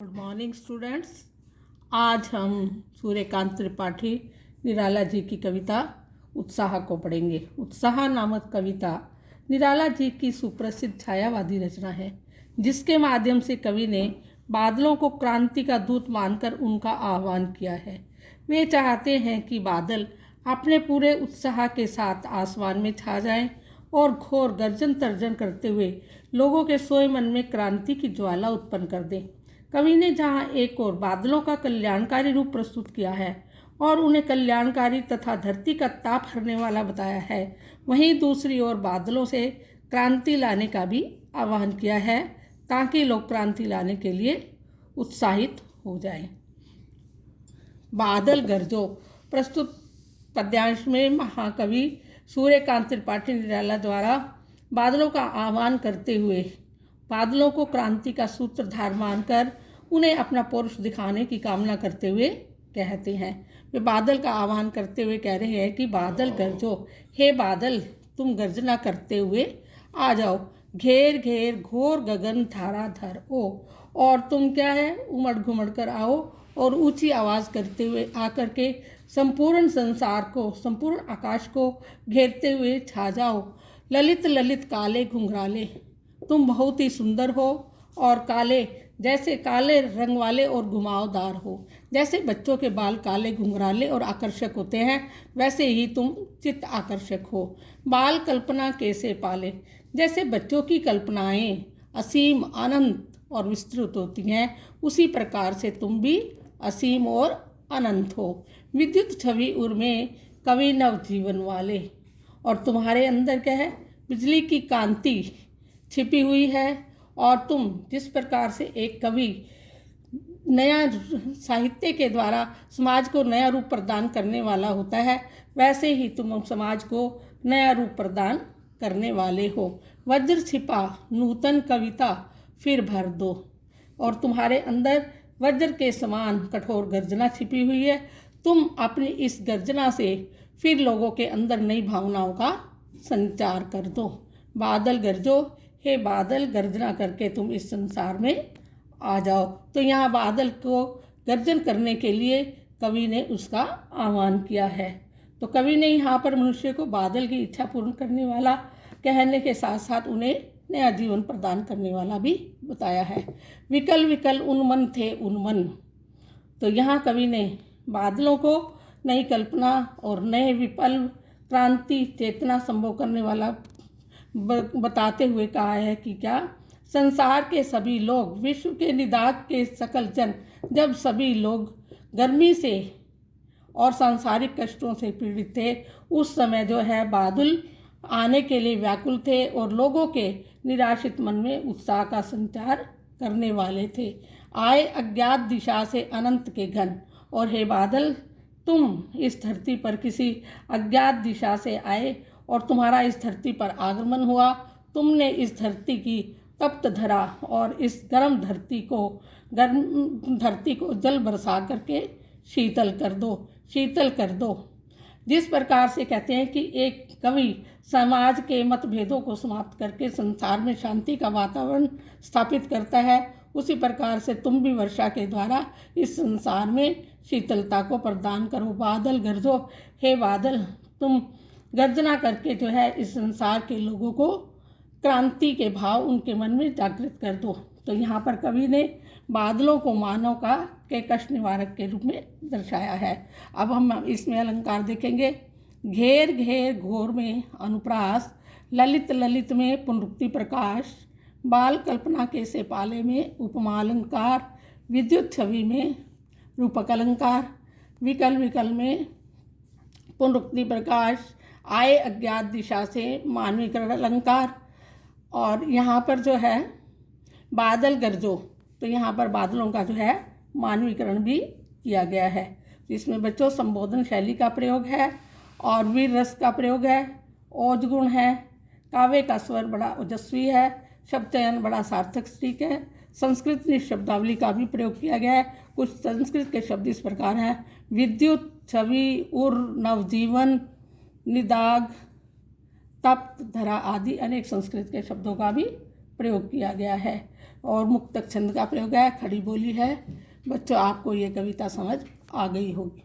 Good morning students. आज हम सूर्यकांत त्रिपाठी निराला जी की कविता उत्साह को पढ़ेंगे। उत्साह नामक कविता निराला जी की सुप्रसिद्ध छायावादी रचना है, जिसके माध्यम से कवि ने बादलों को क्रांति का दूत मानकर उनका आह्वान किया है। वे चाहते हैं कि बादल अपने पूरे उत्साह के साथ आसमान में छा जाएं और घोर गर्जन तर्जन करते हुए लोगों के सोए मन में क्रांति की ज्वाला उत्पन्न कर दें। कवि ने जहाँ एक ओर बादलों का कल्याणकारी रूप प्रस्तुत किया है और उन्हें कल्याणकारी तथा धरती का ताप हरने वाला बताया है, वहीं दूसरी ओर बादलों से क्रांति लाने का भी आह्वान किया है, ताकि लोग क्रांति लाने के लिए उत्साहित हो जाएं। बादल गरजो प्रस्तुत पद्यांश में महाकवि सूर्यकांत त्रिपाठी निराला द्वारा बादलों का आह्वान करते हुए बादलों को क्रांति का सूत्रधार मानकर उन्हें अपना पौरुष दिखाने की कामना करते हुए कहते हैं। वे बादल का आह्वान करते हुए कह रहे हैं कि बादल गरजो, हे बादल तुम गर्जना करते हुए आ जाओ, घेर घेर घोर गगन धाराधर ओ, और तुम क्या है उमड़ घुमड़ कर आओ और ऊंची आवाज़ करते हुए आकर के संपूर्ण संसार को, संपूर्ण आकाश को घेरते हुए छा जाओ। ललित ललित काले घुंघराले, तुम बहुत ही सुंदर हो और काले, जैसे काले रंग वाले और घुमावदार हो। जैसे बच्चों के बाल काले घुंघराले और आकर्षक होते हैं, वैसे ही तुम चित्त आकर्षक हो। बाल कल्पना कैसे पाले, जैसे बच्चों की कल्पनाएं असीम अनंत और विस्तृत होती हैं, उसी प्रकार से तुम भी असीम और अनंत हो। विद्युत छवि उर में कवि नव जीवन वाले, और तुम्हारे अंदर क्या है, बिजली की कांति छिपी हुई है। और तुम जिस प्रकार से एक कवि नया साहित्य के द्वारा समाज को नया रूप प्रदान करने वाला होता है, वैसे ही तुम समाज को नया रूप प्रदान करने वाले हो। वज्र छिपा नूतन कविता फिर भर दो, और तुम्हारे अंदर वज्र के समान कठोर गर्जना छिपी हुई है। तुम अपनी इस गर्जना से फिर लोगों के अंदर नई भावनाओं का संचार कर दो। बादल गरजो, हे बादल गर्जना करके तुम इस संसार में आ जाओ। तो यहाँ बादल को गर्जन करने के लिए कवि ने उसका आह्वान किया है। तो कवि ने यहाँ पर मनुष्य को बादल की इच्छा पूर्ण करने वाला कहने के साथ साथ उन्हें नया जीवन प्रदान करने वाला भी बताया है। विकल विकल उन्मन थे उन्मन, तो यहाँ कवि ने बादलों को नई कल्पना और नए विकल्प क्रांति चेतना संभव करने वाला बताते हुए कहा है कि क्या, संसार के सभी लोग, विश्व के निदाग के सकल जन, जब सभी लोग गर्मी से और सांसारिक कष्टों से पीड़ित थे, उस समय जो है बादल आने के लिए व्याकुल थे और लोगों के निराशित मन में उत्साह का संचार करने वाले थे। आए अज्ञात दिशा से अनंत के घन, और हे बादल तुम इस धरती पर किसी अज्ञात दिशा से आए और तुम्हारा इस धरती पर आगमन हुआ। तुमने इस धरती की तप्त धरा और इस गर्म धरती को जल बरसा करके शीतल कर दो। जिस प्रकार से कहते हैं कि एक कवि समाज के मतभेदों को समाप्त करके संसार में शांति का वातावरण स्थापित करता है, उसी प्रकार से तुम भी वर्षा के द्वारा इस संसार में शीतलता को प्रदान करो। बादल गरजो, हे बादल तुम गर्जना करके जो है इस संसार के लोगों को क्रांति के भाव उनके मन में जागृत कर दो। तो यहाँ पर कवि ने बादलों को मानव के कष्ट निवारक के रूप में दर्शाया है। अब हम इसमें अलंकार देखेंगे। घेर घेर घोर में अनुप्रास, ललित ललित में पुनरुक्ति प्रकाश, बाल कल्पना के से पाले में उपमा अलंकार, विद्युत छवि में रूपक अलंकार, विकल विकल में पुनरुक्ति प्रकाश, आए अज्ञात दिशा से मानवीकरण अलंकार। और यहाँ पर जो है बादल गरजो, तो यहाँ पर बादलों का जो है मानवीकरण भी किया गया है। इसमें बच्चों संबोधन शैली का प्रयोग है और वीर रस का प्रयोग है, ओज गुण है, काव्य का स्वर बड़ा ओजस्वी है, शब्द चयन बड़ा सार्थक सटीक है, संस्कृत निशब्दावली का भी प्रयोग किया गया है। कुछ संस्कृत के शब्द इस प्रकार हैं: विद्युत छवि उर नवजीवन निदाग तप्त धरा आदि अनेक संस्कृत के शब्दों का भी प्रयोग किया गया है। और मुक्तक छंद का प्रयोग है, खड़ी बोली है। बच्चों आपको ये कविता समझ आ गई होगी।